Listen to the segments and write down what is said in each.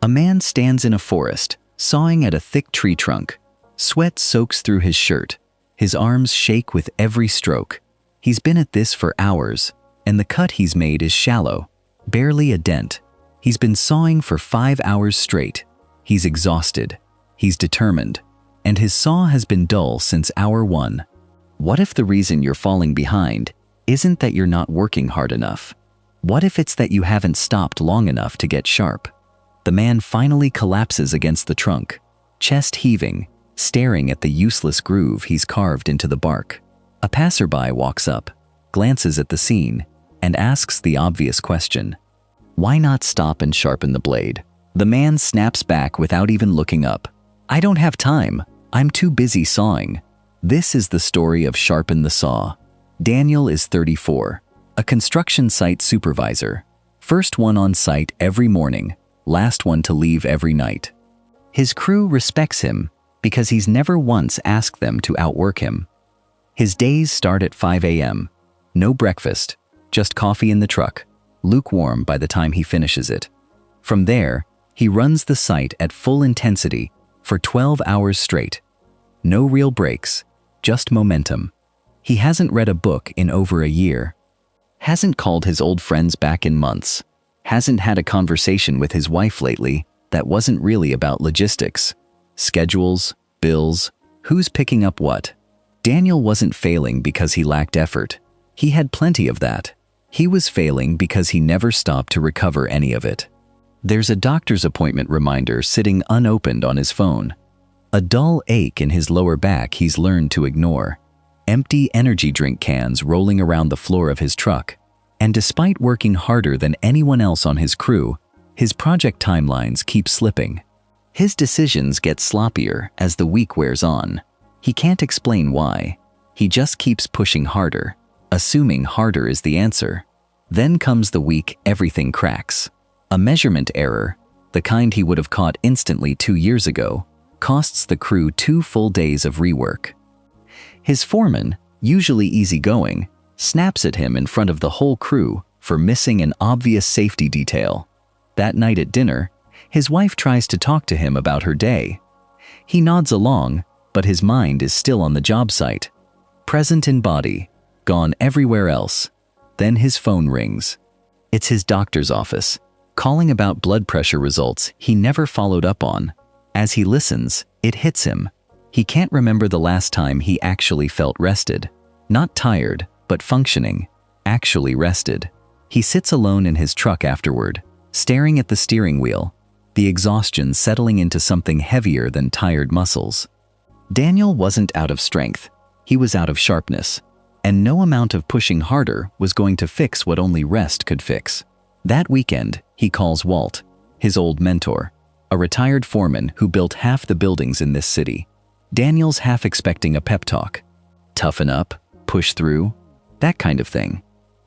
A man stands in a forest, sawing at a thick tree trunk. Sweat soaks through his shirt. His arms shake with every stroke. He's been at this for hours, and the cut he's made is shallow, barely a dent. He's been sawing for 5 hours straight. He's exhausted. He's determined. And his saw has been dull since hour 1. What if the reason you're falling behind isn't that you're not working hard enough? What if it's that you haven't stopped long enough to get sharp? The man finally collapses against the trunk, chest heaving, staring at the useless groove he's carved into the bark. A passerby walks up, glances at the scene, and asks the obvious question. Why not stop and sharpen the blade? The man snaps back without even looking up. I don't have time. I'm too busy sawing. This is the story of Sharpen the Saw. Daniel is 34, a construction site supervisor. First one on site every morning, last one to leave every night. His crew respects him because he's never once asked them to outwork him. His days start at 5 a.m. No breakfast, just coffee in the truck, lukewarm by the time he finishes it. From there, he runs the site at full intensity for 12 hours straight. No real breaks, just momentum. He hasn't read a book in over a year. Hasn't called his old friends back in months. Hasn't had a conversation with his wife lately that wasn't really about logistics. Schedules, bills, who's picking up what. Daniel wasn't failing because he lacked effort. He had plenty of that. He was failing because he never stopped to recover any of it. There's a doctor's appointment reminder sitting unopened on his phone. A dull ache in his lower back he's learned to ignore. Empty energy drink cans rolling around the floor of his truck. And despite working harder than anyone else on his crew, his project timelines keep slipping. His decisions get sloppier as the week wears on. He can't explain why. He just keeps pushing harder, assuming harder is the answer. Then comes the week everything cracks. A measurement error, the kind he would have caught instantly 2 years ago, costs the crew 2 full days of rework. His foreman, usually easygoing, snaps at him in front of the whole crew for missing an obvious safety detail. That night at dinner, his wife tries to talk to him about her day. He nods along, but his mind is still on the job site. Present in body, gone everywhere else. Then his phone rings. It's his doctor's office, calling about blood pressure results he never followed up on. As he listens, it hits him. He can't remember the last time he actually felt rested. Not tired, but functioning. Actually rested. He sits alone in his truck afterward, staring at the steering wheel, the exhaustion settling into something heavier than tired muscles. Daniel wasn't out of strength. He was out of sharpness. And no amount of pushing harder was going to fix what only rest could fix. That weekend, he calls Walt, his old mentor, a retired foreman who built half the buildings in this city. Daniel's half expecting a pep talk. Toughen up, push through, that kind of thing.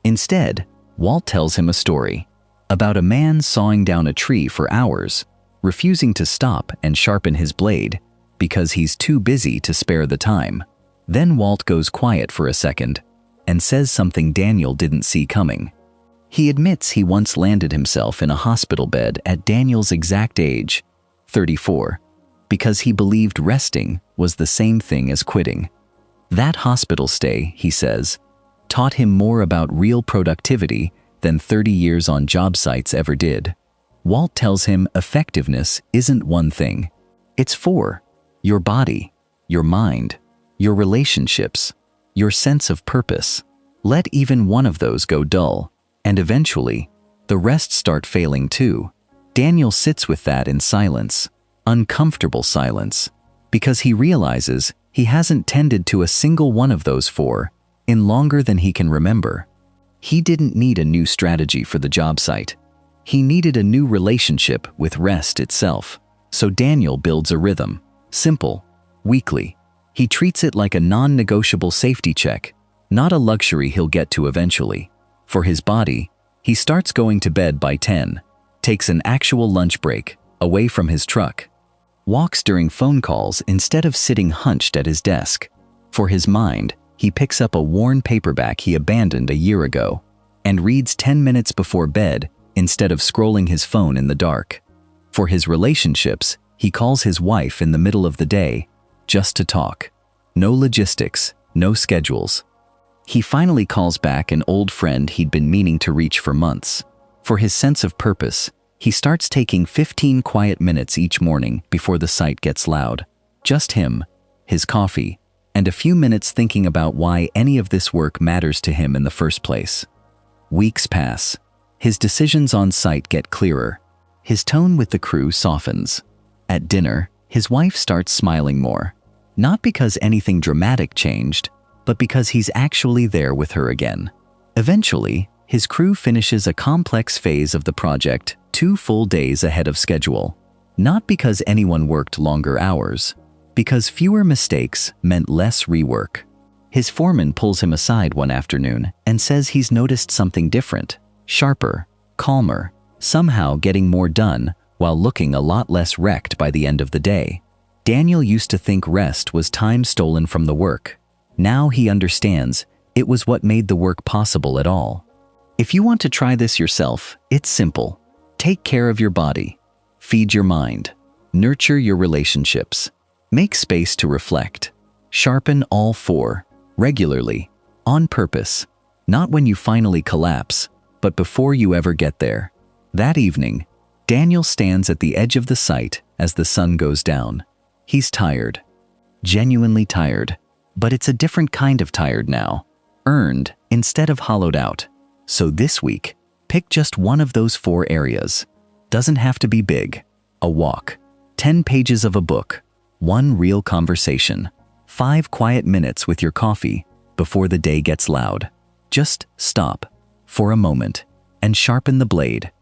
Instead, Walt tells him a story about a man sawing down a tree for hours, refusing to stop and sharpen his blade because he's too busy to spare the time. Then Walt goes quiet for a second and says something Daniel didn't see coming. He admits he once landed himself in a hospital bed at Daniel's exact age, 34, because he believed resting was the same thing as quitting. That hospital stay, he says, taught him more about real productivity than 30 years on job sites ever did. Walt tells him effectiveness isn't one thing. It's 4: your body, your mind, your relationships, your sense of purpose. Let even one of those go dull, and eventually, the rest start failing too. Daniel sits with that in silence, uncomfortable silence, because he realizes he hasn't tended to a single one of those 4 in longer than he can remember. He didn't need a new strategy for the job site. He needed a new relationship with rest itself. So Daniel builds a rhythm, simple, weekly. He treats it like a non-negotiable safety check, not a luxury he'll get to eventually. For his body, he starts going to bed by 10, takes an actual lunch break, away from his truck, walks during phone calls instead of sitting hunched at his desk. For his mind, he picks up a worn paperback he abandoned a year ago and reads 10 minutes before bed instead of scrolling his phone in the dark. For his relationships, he calls his wife in the middle of the day just to talk. No logistics, no schedules. He finally calls back an old friend he'd been meaning to reach for months. For his sense of purpose, he starts taking 15 quiet minutes each morning before the site gets loud. Just him, his coffee, and a few minutes thinking about why any of this work matters to him in the first place. Weeks pass. His decisions on site get clearer. His tone with the crew softens. At dinner, his wife starts smiling more. Not because anything dramatic changed, but because he's actually there with her again. Eventually, his crew finishes a complex phase of the project 2 full days ahead of schedule. Not because anyone worked longer hours, because fewer mistakes meant less rework. His foreman pulls him aside one afternoon and says he's noticed something different, sharper, calmer, somehow getting more done while looking a lot less wrecked by the end of the day. Daniel used to think rest was time stolen from the work. Now he understands it was what made the work possible at all. If you want to try this yourself, it's simple. Take care of your body. Feed your mind. Nurture your relationships. Make space to reflect. Sharpen all 4, regularly, on purpose. Not when you finally collapse, but before you ever get there. That evening, Daniel stands at the edge of the site as the sun goes down. He's tired. Genuinely tired. But it's a different kind of tired now. Earned instead of hollowed out. So this week, pick just one of those 4 areas. Doesn't have to be big. A walk. 10 pages of a book. 1 real conversation. 5 quiet minutes with your coffee before the day gets loud. Just stop for a moment and sharpen the blade.